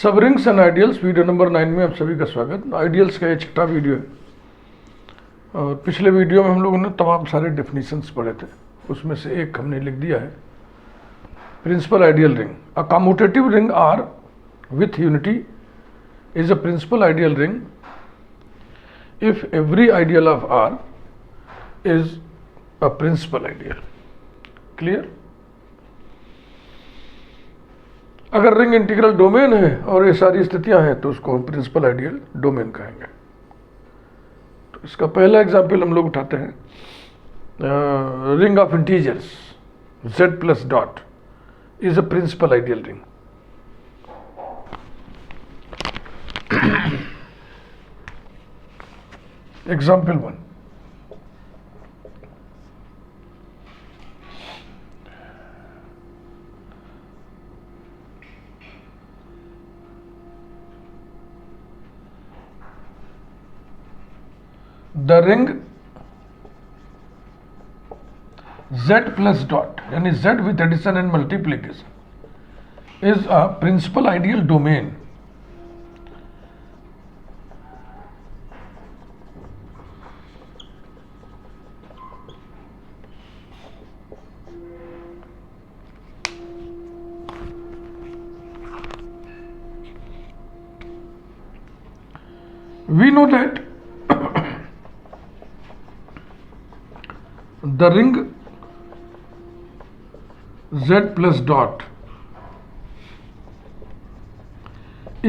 सब rings and ideals video number 9 में आप सभी का स्वागत। आइडियल्स का ये छठा वीडियो है और पिछले वीडियो में हम लोगों ने तमाम सारे डेफिनेशंस पढ़े थे, उसमें से एक हमने लिख दिया है principal ideal ring. A commutative ring R with unity is a principal ideal ring if every ideal of R is a principal ideal. Clear? अगर रिंग इंटीग्रल डोमेन है और ये सारी स्थितियां हैं तो उसको हम प्रिंसिपल आइडियल डोमेन कहेंगे। तो इसका पहला एग्जाम्पल हम लोग उठाते हैं, ring of integers z plus dot is a principal ideal ring. Example 1, the ring z plus dot यानी z with addition and multiplication is a principal ideal domain we know that the ring z plus dot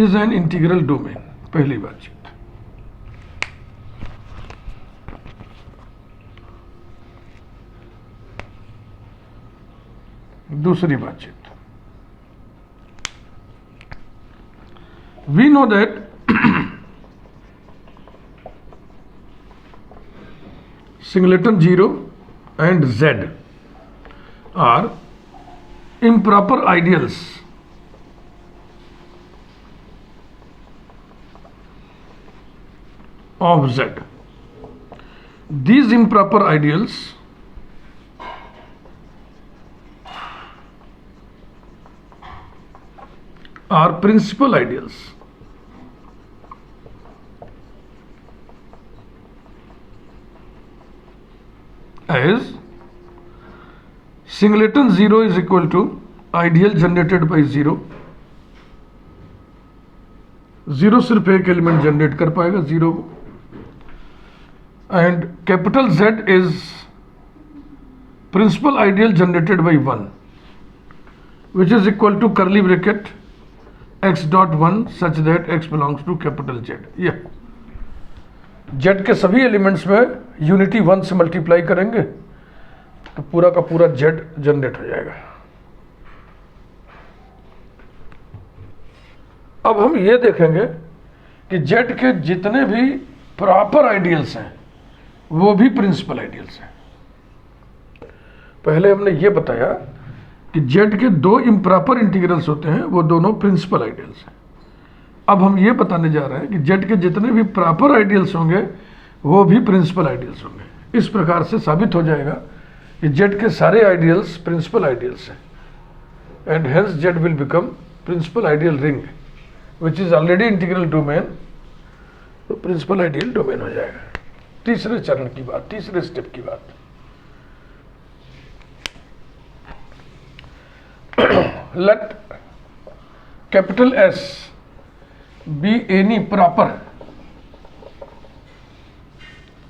is an integral domain। पहली बातचीत। दूसरी बातचीत, we know that singleton 0 and z are improper ideals of z. These improper ideals are principal ideals as singleton 0 is equal to ideal generated by 0। 0 सिर्फ एक element generate कर पाएगा 0 को, and capital Z is principal ideal generated by 1 which is equal to curly bracket x dot 1 such that x belongs to capital Z। यह Z के सभी elements में unity 1 से मल्टीप्लाई करेंगे तो पूरा का पूरा Z जनरेट हो जाएगा। अब हम ये देखेंगे कि Z के जितने भी प्रॉपर आइडियल्स हैं वो भी प्रिंसिपल आइडियल्स हैं। पहले हमने ये बताया कि Z के दो इम्प्रॉपर इंटीग्रल्स होते हैं, वो दोनों प्रिंसिपल आइडियल्स हैं। अब हम ये बताने जा रहे हैं कि Z के जितने भी प्रॉपर आइडियल्स होंगे वो भी प्रिंसिपल आइडियल्स होंगे। इस प्रकार से साबित हो जाएगा कि Z के सारे आइडियल्स प्रिंसिपल आइडियल्स हैं, and hence Z will become principal ideal ring which is already integral domain, तो प्रिंसिपल आइडियल डोमेन हो जाएगा। तीसरे चरण की बात, तीसरे स्टेप की बात, let capital S be any proper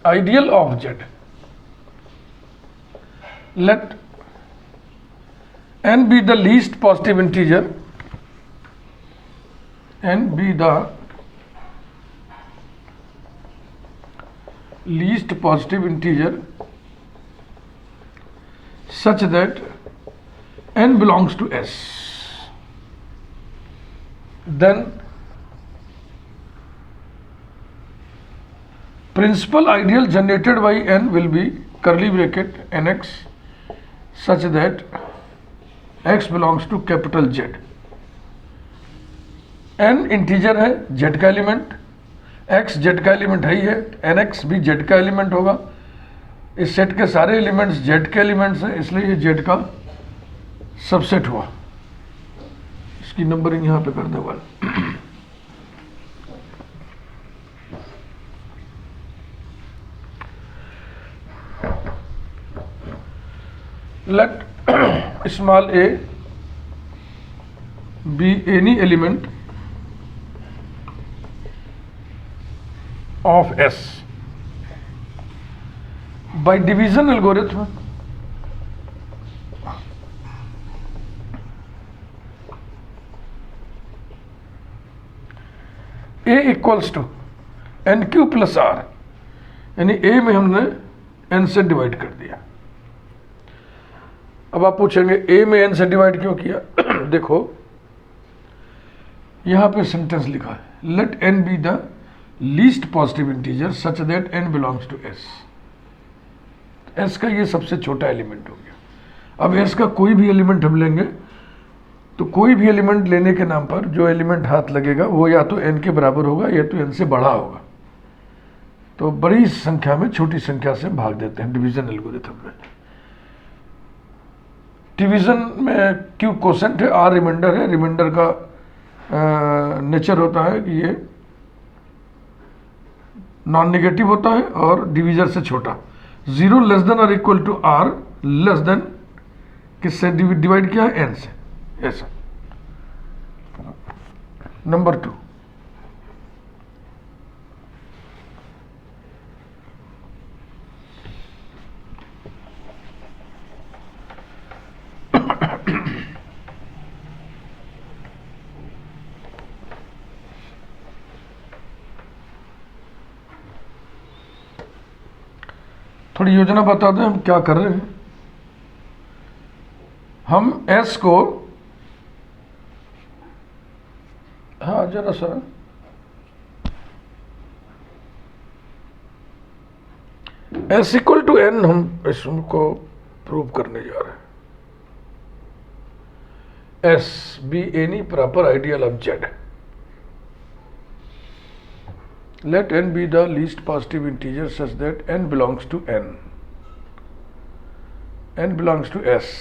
ideal of Z, let n be the least positive integer, n be the least positive integer such that n belongs to S, then principal ideal generated by n will be curly bracket nx such that x belongs to capital Z। n integer है, z का element, x z का element है ही है, nx भी z का element होगा। इस set के सारे एलिमेंट्स z के एलिमेंट्स हैं, इसलिए ये z का सबसेट हुआ। इसकी नंबरिंग यहाँ पे कर दे वाला। let small a be any element of S by division algorithm A equals to N Q plus R, यानी ए में हमने एन से डिवाइड कर दिया। अब आप पूछेंगे ए में एन से डिवाइड क्यों किया? देखो यहां पे सेंटेंस लिखा है, let N be the least positive integer such that N belongs to S. S का ये सबसे छोटा एलिमेंट हो गया। अब एस का कोई भी एलिमेंट हम लेंगे तो कोई भी एलिमेंट लेने के नाम पर जो एलिमेंट हाथ लगेगा वो या तो एन के बराबर होगा या तो एन से बड़ा होगा। तो बड़ी संख्या में छोटी संख्या से भाग देते हैं डिवीजन एल्गोरिथम में। डिवीजन में क्यू कोसेंट है, आर रिमाइंडर है। रिमाइंडर का नेचर होता है कि ये नॉन नेगेटिव होता है और डिवीजर से छोटा। 0 लेस देन और equal to R less than किससे डिवाइड किया है? एन से। ऐसा। नंबर 2, थोड़ी योजना बता दें हम क्या कर रहे हैं। हम एस को, हाँ जरा सा, एस इक्वल टू एन हम इसको प्रूव करने जा रहे हैं। S be any proper ideal of Z, let n be the least positive integer such that n belongs to n, n belongs to S.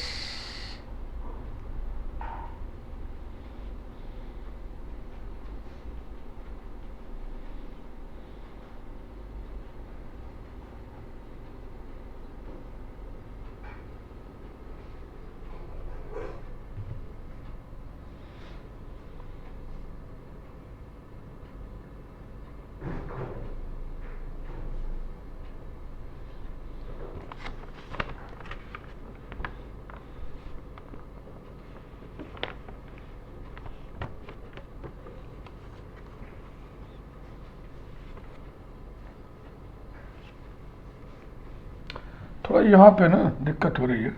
थोड़ा यहाँ पे ना दिक्कत हो रही है,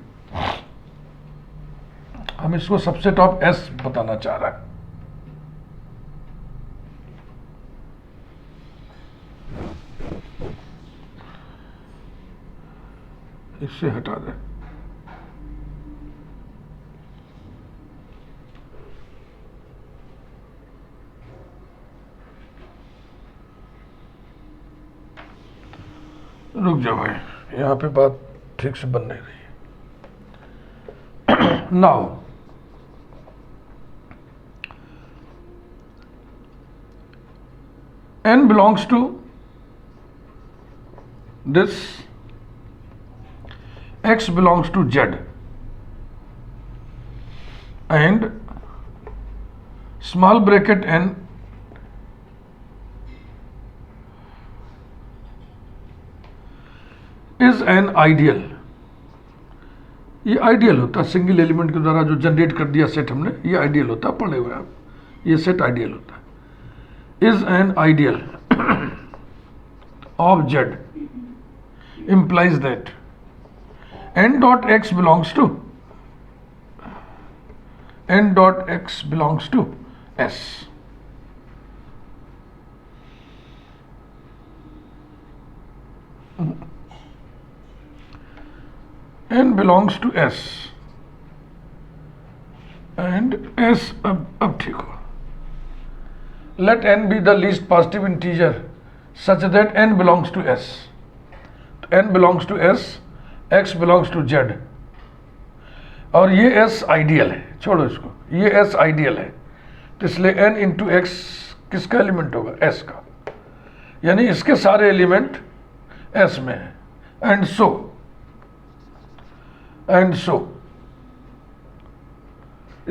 हम इसको सबसेट ऑफ एस बताना चाह रहा है। इससे हटा दें। रुक जाओ भाई, यहाँ पे बात ठीक से बन नहीं रही है। Now n belongs to this, x belongs to z, and small bracket n is an ideal. ये आइडियल होता है, सिंगल एलिमेंट के द्वारा जो जनरेट कर दिया सेट हमने, ये आइडियल होता है। पढ़े हुए आप, ये सेट आइडियल होता है। Is an ideal of Z implies that n dot x belongs to S. n belongs to S and S अब ठीक हो। Let n be the least positive integer such that n belongs to S. n belongs to S, x belongs to Z, और ये S ideal है। छोड़ो इसको, ये S ideal है। तो इसलिए n इंटू एक्स किसका एलिमेंट होगा? s का, यानी इसके सारे एलिमेंट s में है। And so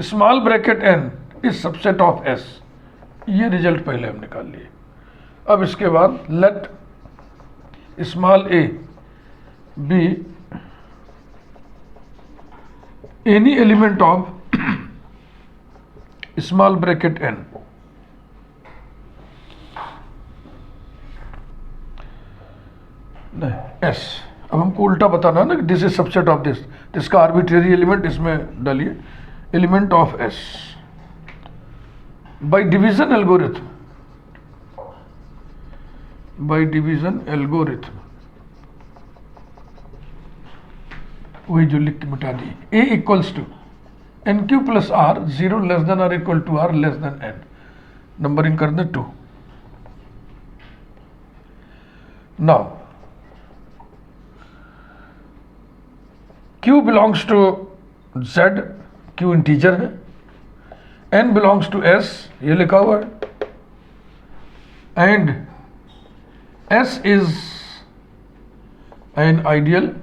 small bracket n is subset of s। ये रिजल्ट पहले हम निकाल लिए। अब इसके बाद let small a be any element of small bracket n। नहीं, s। अब हमको उल्टा बताना ना कि this is subset of this, इसका आर्बिट्रेरी एलिमेंट इसमें डालिए, element of s by division algorithm, by division algorithm, वही जो लिख के मिटा दी। a equals to N Q plus R, 0 less than R equal to R less than n। Numbering कर दें 2। Now q belongs to z, q integer है, n belongs to s, ये लिखा हुआ है, and s is an ideal.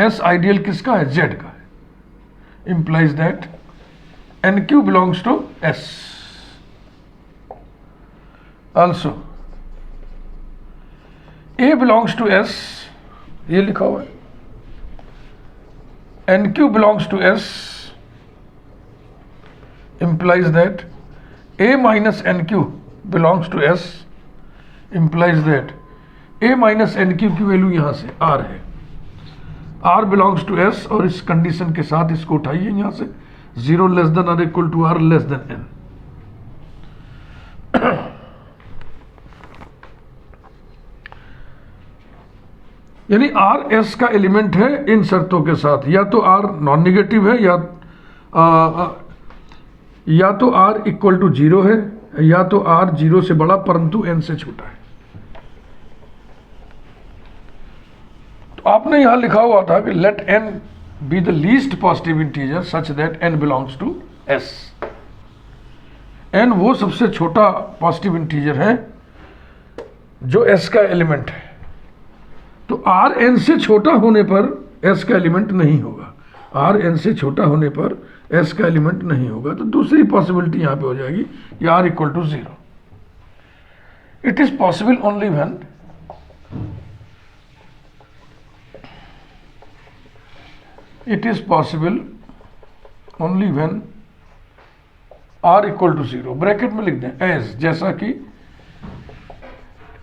s ideal किसका है? z का है। implies that nq belongs to s। also a belongs to s, ये लिखा हुआ है, nq belongs to s implies that a minus nq belongs to s, implies that a minus nq की value यहां से r है, r बिलोंग्स टू s, और इस कंडीशन के साथ इसको उठाइए यहां से, 0 less than R equal to r less than n। यानी r s का एलिमेंट है इन शर्तों के साथ, या तो r नॉन निगेटिव है, या तो r इक्वल टू 0 है, या तो r 0 से बड़ा परंतु n से छोटा है। आपने यहां लिखा हुआ था कि let n be the least positive integer such that n belongs to s। n वो सबसे छोटा पॉजिटिव इंटीजर है जो s का एलिमेंट है, तो r n से छोटा होने पर s का एलिमेंट नहीं होगा, r n से छोटा होने पर s का एलिमेंट नहीं होगा। तो दूसरी पॉसिबिलिटी यहां पे हो जाएगी कि r equal to 0। It is possible only when it is possible only when r equal to 0, bracket में लिख दें as, जैसा कि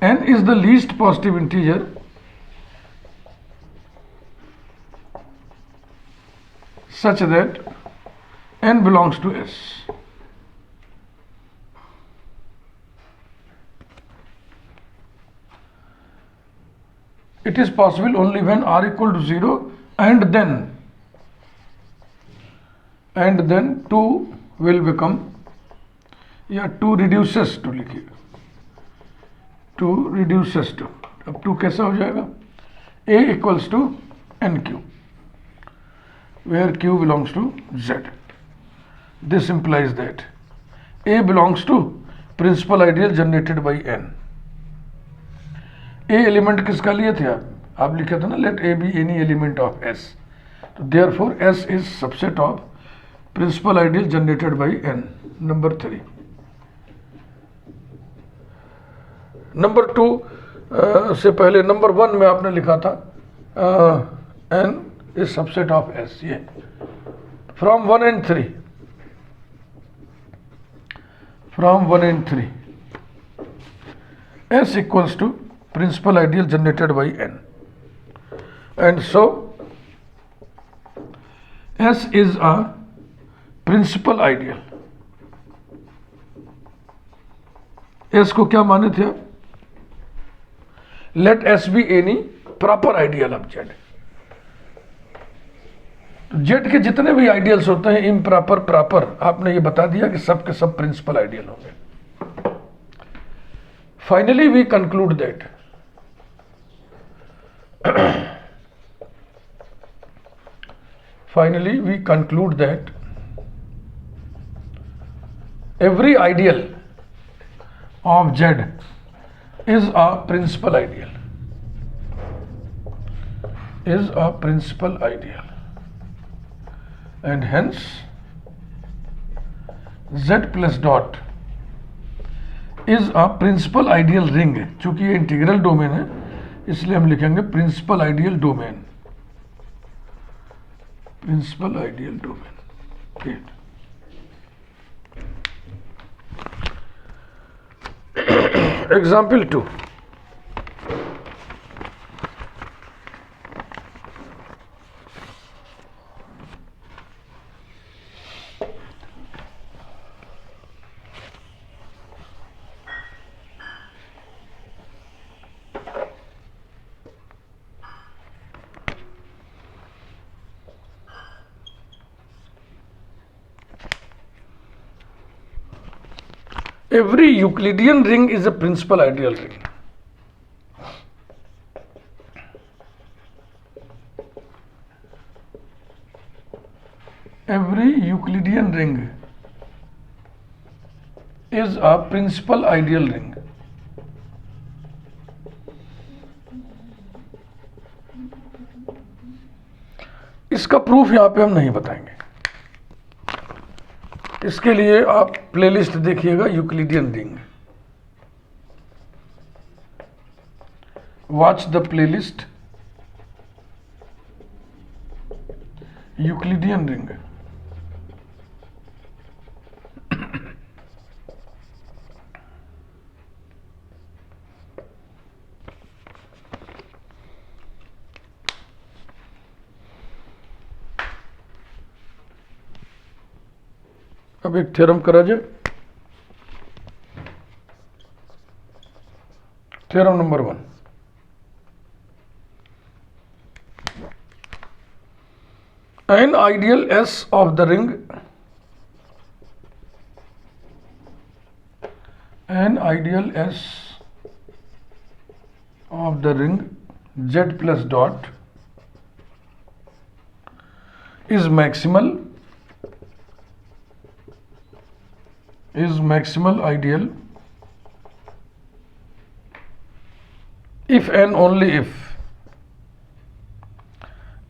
n is the least positive integer such that n belongs to s। it is possible only when r equal to 0 and then 2 will become, या 2 reduces to लिखिए, 2 reduces to, अब 2 कैसा हो जाएगा? a equals to nq, where q belongs to z। this implies that a belongs to principal ideal generated by n। a element किसका लिए थे आप लिखे थे ना, let a be any element of s, तो therefore s is subset of principal ideal generated by n। Number 3। Number 2 से पहले नंबर 1 में आपने लिखा था n is subset of s। ये from 1 and 3, from 1 and 3 s equals to principal ideal generated by n, and so s is a principal ideal. S को क्या माने थे आप? Let S be any proper ideal of Z. Z के जितने भी ideals होते हैं इम्प्रॉपर प्रॉपर, आपने ये बता दिया कि सब के सब प्रिंसिपल आइडियल होंगे। Finally we conclude that finally we conclude that every ideal of Z is a principal ideal, and hence Z plus dot is a principal ideal ring. चूंकि ये इंटीग्रल डोमेन है इसलिए हम लिखेंगे प्रिंसिपल आइडियल डोमेन, ठीक। Example 2. Every Euclidean ring is a principal ideal ring. Every Euclidean ring is a principal ideal ring. इसका proof यहां पे हम नहीं बताएंगे, इसके लिए आप प्लेलिस्ट देखिएगा Euclidean ring, watch the playlist Euclidean ring. अब एक थ्योरम करा जाए। Theorem number 1, an ideal S of the ring, an ideal S of the ring Z plus dot is maximal ideal if and only if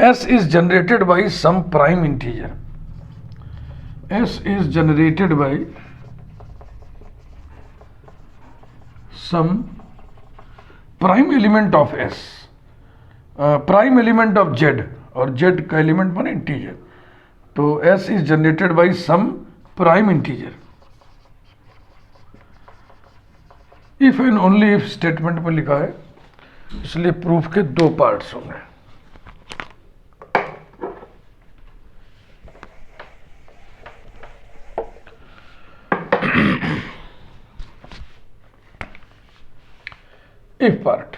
S is generated by some prime integer. S is generated by some prime element of S, prime element of Z, और Z का element माने integer, तो S is generated by some prime integer. If and only if statement में लिखा है, इसलिए proof के 2 parts होंगे। इफ पार्ट,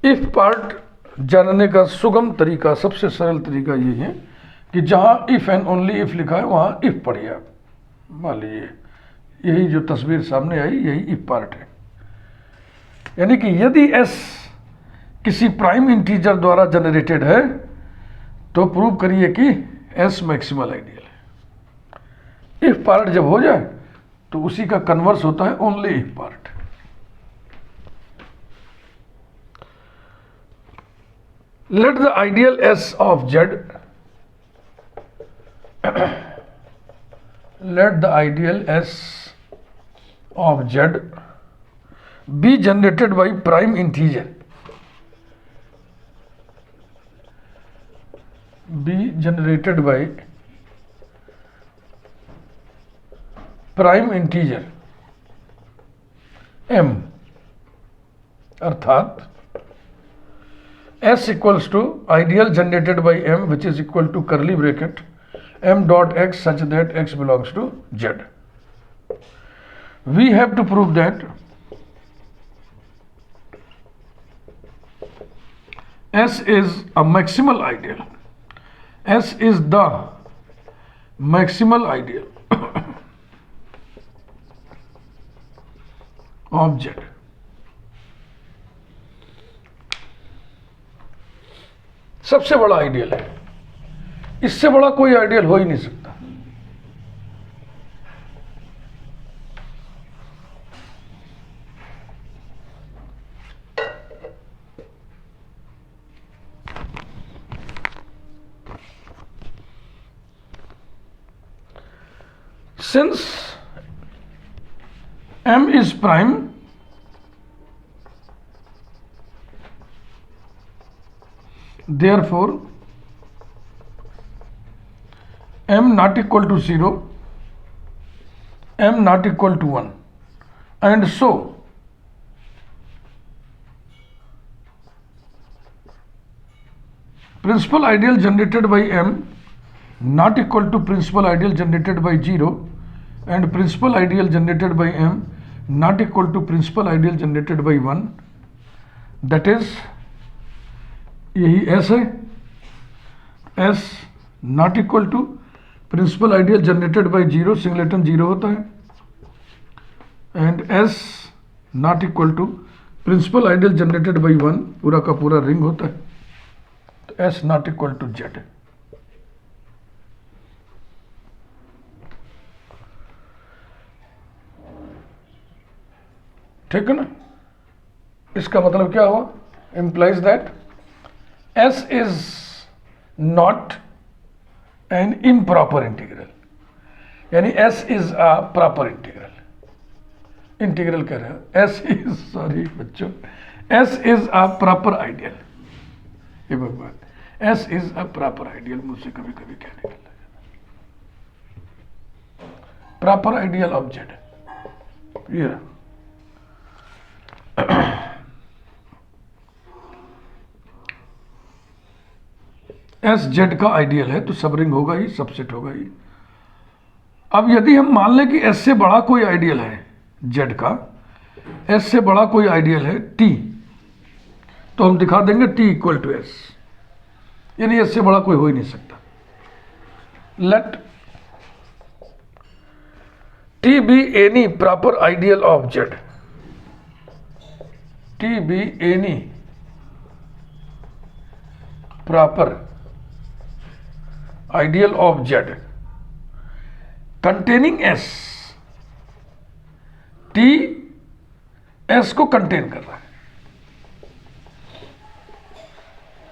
इफ पार्ट जानने का सुगम तरीका, सबसे सरल तरीका यही है कि जहां इफ एंड ओनली इफ लिखा है वहां इफ पढ़िए आप। मान लीजिए यही जो तस्वीर सामने आई यही इफ पार्ट है, यानी कि यदि एस किसी प्राइम इंटीजर द्वारा जनरेटेड है तो प्रूव करिए कि एस मैक्सिमल आइडियल है। इफ पार्ट जब हो जाए तो उसी का कन्वर्स होता है only if part. Let the ideal S of Z, let the ideal S of Z be generated by prime integer, be generated by prime integer M, अर्थात S equals to ideal generated by M which is equal to curly bracket M dot X such that X belongs to Z. We have to prove that S is a maximal ideal. S is the maximal ideal of Z. सबसे बड़ा ideal है, इससे बड़ा कोई ideal हो ही नहीं सकता। Since M is prime, therefore M not equal to 0, M not equal to 1, and so principal ideal generated by M not equal to principal ideal generated by 0, and principal ideal generated by M not equal to principal ideal generated by 1, that is यही S है, S not equal to principal ideal generated by 0, singleton 0 होता है, and S not equal to principal ideal generated by 1 पूरा का पूरा ring होता है, तो S not equal to Z है। ठीक है ना? इसका मतलब क्या हुआ? implies that S is not an improper integral, यानी S is a proper integral। Integral कह रहे हैं, S is, सॉरी बच्चों, S is a proper ideal। ये भगवान, S is a proper ideal, मुझसे कभी कभी क्या निकल जाता है, proper ideal of Z। ये एस जेड का आइडियल है तो सब रिंग होगा ही, सबसेट होगा ही। अब यदि हम मान लें कि एस से बड़ा कोई आइडियल है जेड का, एस से बड़ा कोई आइडियल है टी, तो हम दिखा देंगे टी इक्वल टू एस, यानी एस से बड़ा कोई हो ही नहीं सकता। Let T be any proper ideal of Z, T be any proper ideal of Z containing S, T S को कंटेन कर रहा है,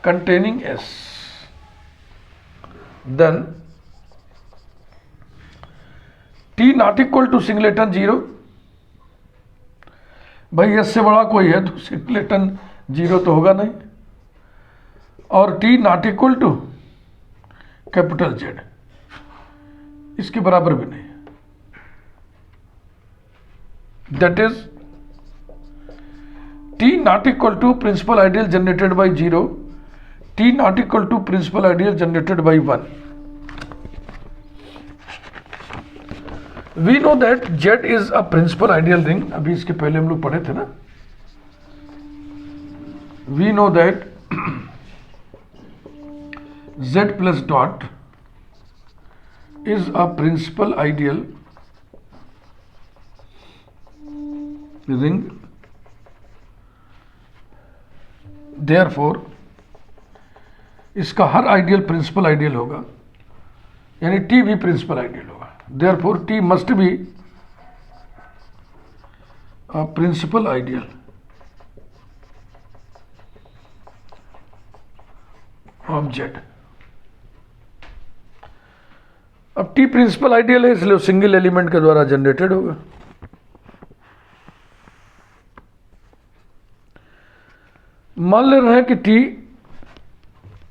containing S, then T not equal to singleton 0, भाई एस से बड़ा कोई है तो सिंगलेटन 0 तो होगा नहीं, और T not equal to capital Z, इसके बराबर भी नहीं है। That is T not equal to principal ideal generated by 0, T not equal to principal ideal generated by 1। We know that Z is a principal ideal ring, अभी इसके पहले हम लोग पढ़े थे ना। We know that Z plus dot is a principal ideal ring, therefore इसका हर ideal principal ideal होगा, यानी T भी प्रिंसिपल आइडियल होगा, therefore T must be a principal ideal of Z। अब टी प्रिंसिपल आइडियल है इसलिए सिंगल एलिमेंट के द्वारा जनरेटेड होगा। मान ले रहे हैं कि टी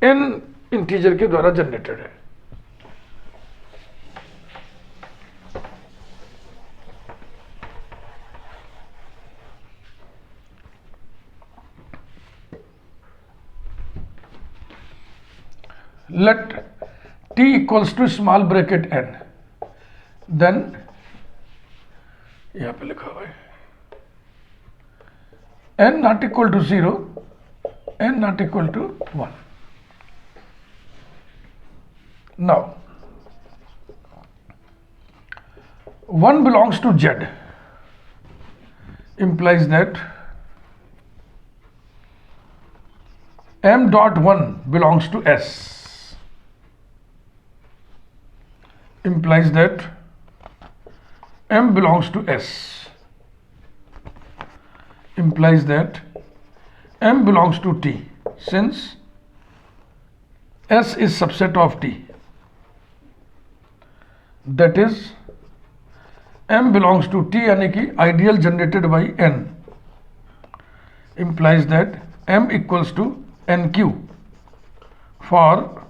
एन इंटीजर के द्वारा जनरेटेड है, let t equals to small bracket n, then यहां पे लिखा हुआ है n not equal to 0, n not equal to 1। now 1 belongs to Z implies that m dot 1 belongs to S, implies that M belongs to S, implies that M belongs to T since S is subset of T, that is M belongs to T यानी कि ideal generated by N implies that M equals to NQ for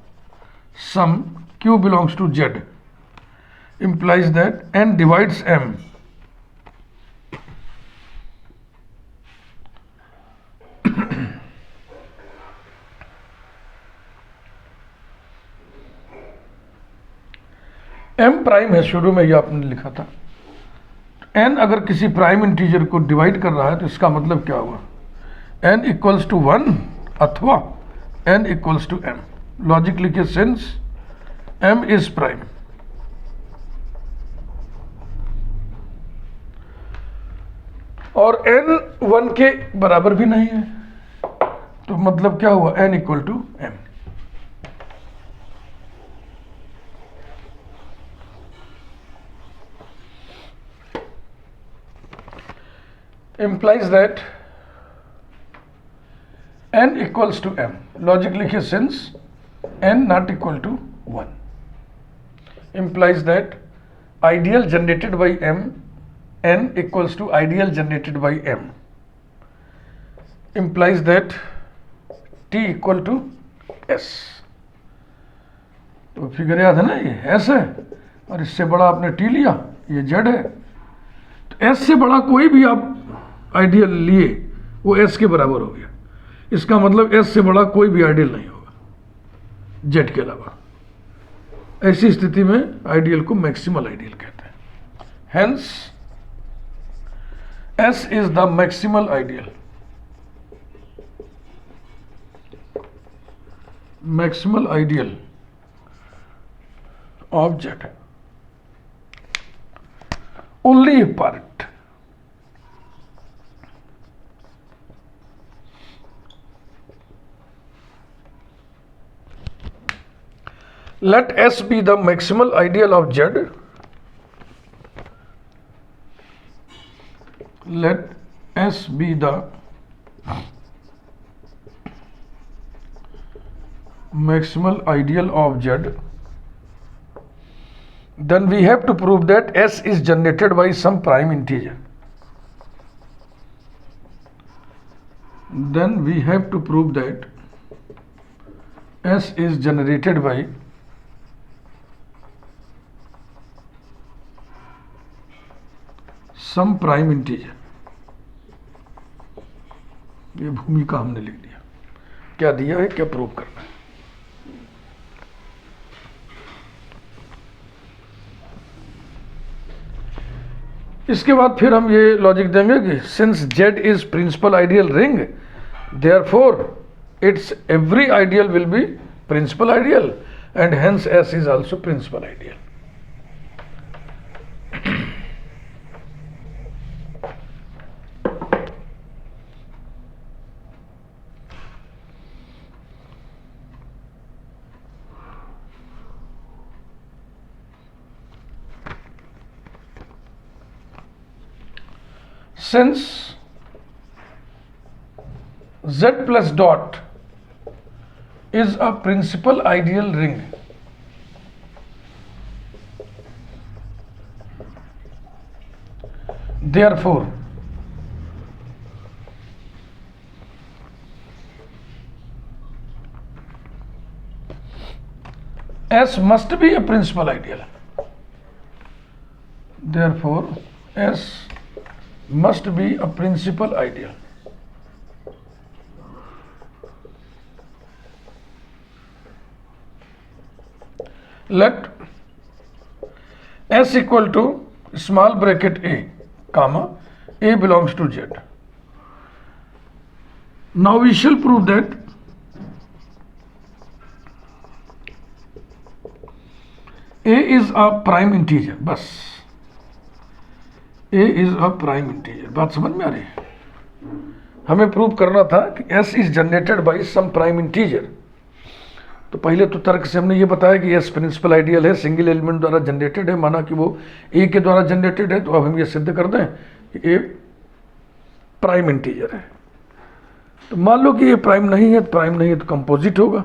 some Q belongs to Z, implies that N divides M M prime है, शुरू में ये आपने लिखा था। n अगर किसी प्राइम इंटीजर को डिवाइड कर रहा है तो इसका मतलब क्या हुआ, n इक्वल्स टू 1 अथवा n equals to m। Logic लिखिए सिंस m इज प्राइम, और n 1 के बराबर भी नहीं है तो मतलब क्या हुआ, n equal to m। implies that n equals to m। Logic लिखिए since n not equal to 1, implies that ideal generated by m, n equals to ideal generated by m, implies that t equal to s। तो figure याद है ना, ये s है और इससे बड़ा आपने t लिया, ये z है, तो s से बड़ा कोई भी आप आइडियल लिए वो s के बराबर हो गया। इसका मतलब s से बड़ा कोई भी आइडियल नहीं होगा z के अलावा। ऐसी स्थिति में आइडियल को मैक्सिमल आइडियल कहते हैं। Hence s is the maximal ideal, maximal ideal of z only part. Let S be the maximal ideal of Z. Let S be the maximal ideal of Z. Then we have to prove that S is generated by some prime integer. Then we have to prove that S is generated by some prime integer. ये भूमिका हमने लिख दिया, क्या दिया है, क्या prove करना है। इसके बाद फिर हम ये लॉजिक देंगे कि since Z is principal ideal ring, therefore it's every ideal will be principal ideal and hence S is also principal ideal. Since Z plus dot is a principal ideal ring, therefore S must be a principal ideal. Therefore S must be a principal ideal. Let S equal to small bracket a, comma, a belongs to Z. Now we shall prove that a is a prime integer. बस A is a prime integer। बात समझ में आ रही है? हमें prove करना था कि S is generated by some prime integer। तो पहले तो तर्क से हमने ये बताया कि एस प्रिंसिपल आइडियल है, सिंगल एलिमेंट द्वारा जनरेटेड है, माना कि वो ए के द्वारा जनरेटेड है, तो अब हम ये सिद्ध कर दें कि ए प्राइम इंटीजर है। तो मान लो कि ये प्राइम नहीं है, तो प्राइम नहीं है तो कंपोजिट होगा।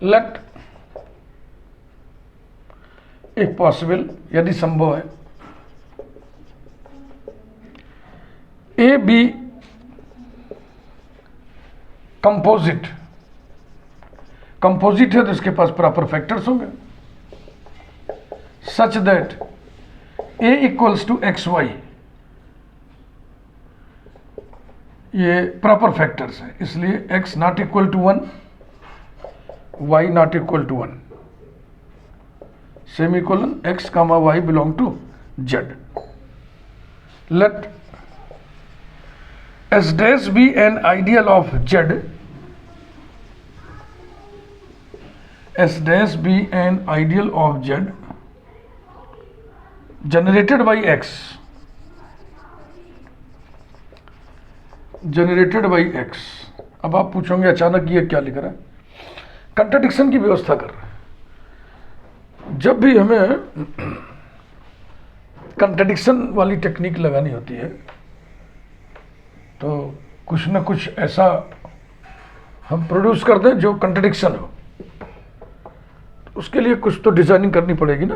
लेट इफ पॉसिबल, यदि संभव है, ए बी कंपोजिट, कंपोजिट है तो इसके पास प्रॉपर फैक्टर्स होंगे such that A equals to x Y, ये प्रॉपर फैक्टर्स है, इसलिए X not equal to 1, Y not equal to 1, semicolon X comma Y belong to Z. Let S dash be an ideal of Z, S dash be an ideal of Z generated by X, generated by X. अब आप पूछोगे अचानक ये क्या लिख रहा है, contradiction की व्यवस्था कर रहा है। जब भी हमें कंट्राडिक्शन वाली टेक्निक लगानी होती है तो कुछ ना कुछ ऐसा हम प्रोड्यूस कर दें जो कंट्राडिक्शन हो, तो उसके लिए कुछ तो डिजाइनिंग करनी पड़ेगी ना,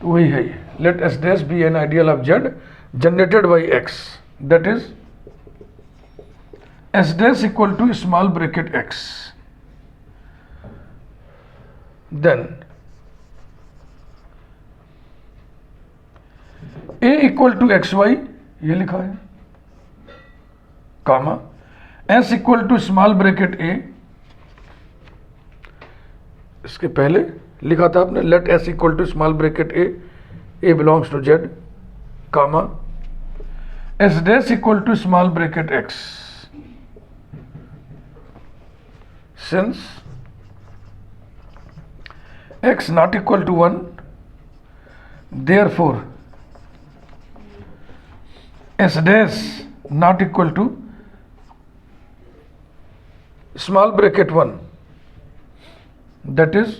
तो वही है ये। Let S dash be an ideal of Z generated by x, that is S dash equal to small bracket x, then a equal to x Y, ये लिखा है, comma S equal to small bracket a, इसके पहले लिखा था आपने let S equal to small bracket a belongs to Z, comma S dash equal to small bracket x, since x not equal to 1, therefore s dash not equal to small bracket 1, that is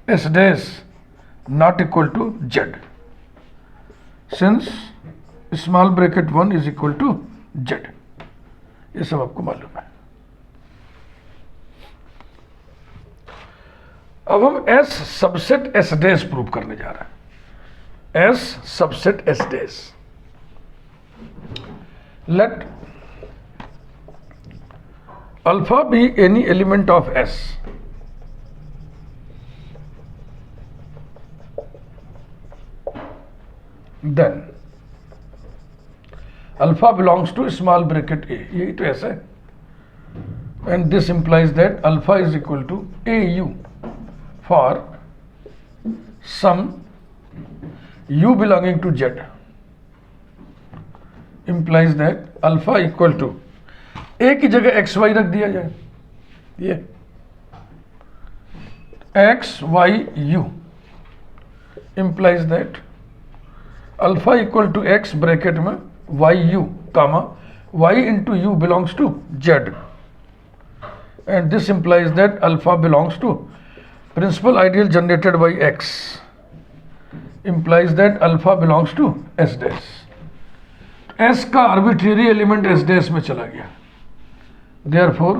s dash not equal to z, since small bracket 1 is equal to z। ये सब आपको मालूम है। अब हम S subset S dash prove करने जा रहे हैं, S subset S dash. Let alpha be any element of S, then alpha belongs to small bracket a, यही तो ऐसा है, and this implies that alpha is equal to a u for some u belonging to z, implies that alpha equal to a की जगह x y रख दिया जाए, ये x y u implies that alpha equal to x bracket में y u comma y into u belongs to z, and this implies that alpha belongs to principal ideal generated by x, implies that alpha belongs to s dash। s का arbitrary element s dash में चला गया, therefore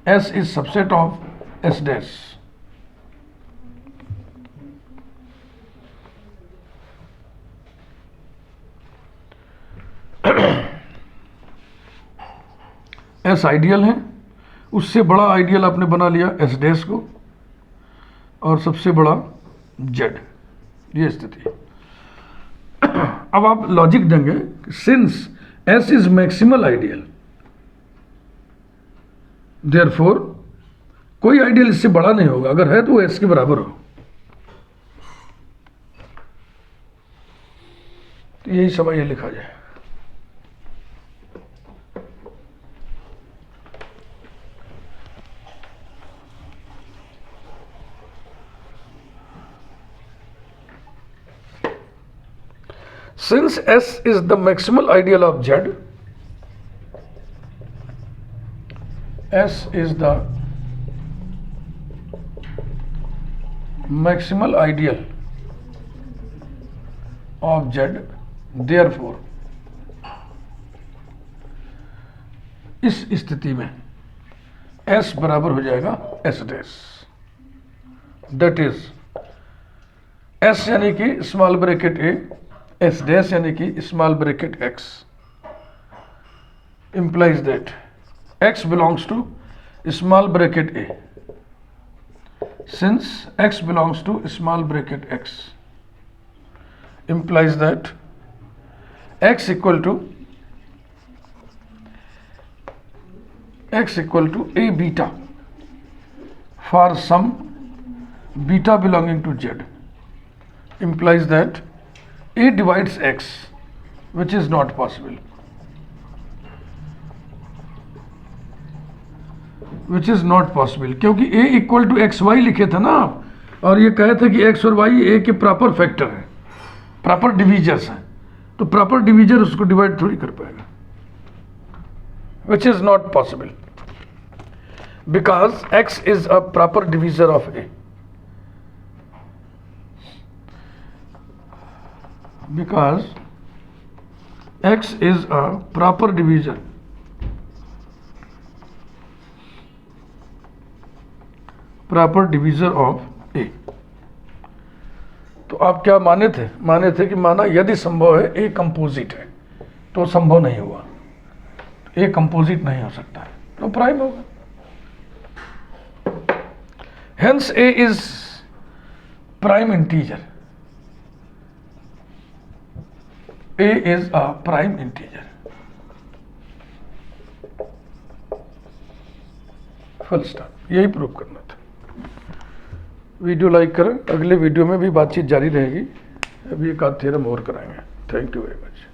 s is subset of s dash। s ideal है, उससे बड़ा ideal आपने बना लिया s dash को, और सबसे बड़ा z, ये स्थिति। अब आप लॉजिक देंगे since s is maximal ideal, therefore कोई आइडियल इससे बड़ा नहीं होगा, अगर है तो वो s के बराबर हो। तो यही सवाल ये लिखा जाए। Since S is the maximal ideal of Z, S is the maximal ideal of Z, therefore इस स्थिति में S बराबर हो जाएगा S dash, that is S यानी कि small bracket A, S dash यानी कि small bracket X implies that X belongs to small bracket A. Since X belongs to small bracket X, implies that X equal to A beta for some beta belonging to Z, implies that A divides X, which is not possible. Which is not possible, क्योंकि A equal to x Y लिखे थे ना आप, और ये कहे थे कि एक्स और वाई ए के प्रॉपर फैक्टर हैं, प्रॉपर डिवीजर्स हैं, तो प्रॉपर डिवीजर उसको डिवाइड थोड़ी कर पाएगा. Which is not possible because X is a proper divisor of A. Because X is a proper divisor of A. तो आप क्या माने थे? माने थे कि माना यदि संभव है A कंपोजिट है, तो संभव नहीं हुआ, A कंपोजिट नहीं हो सकता है, तो प्राइम होगा. Hence A is prime integer. A is a prime integer. Full stop. यही प्रूव करना था. वीडियो लाइक करें, अगले वीडियो में भी बातचीत जारी रहेगी. अभी एक आध थ्योरम और कराएंगे. Thank you very much.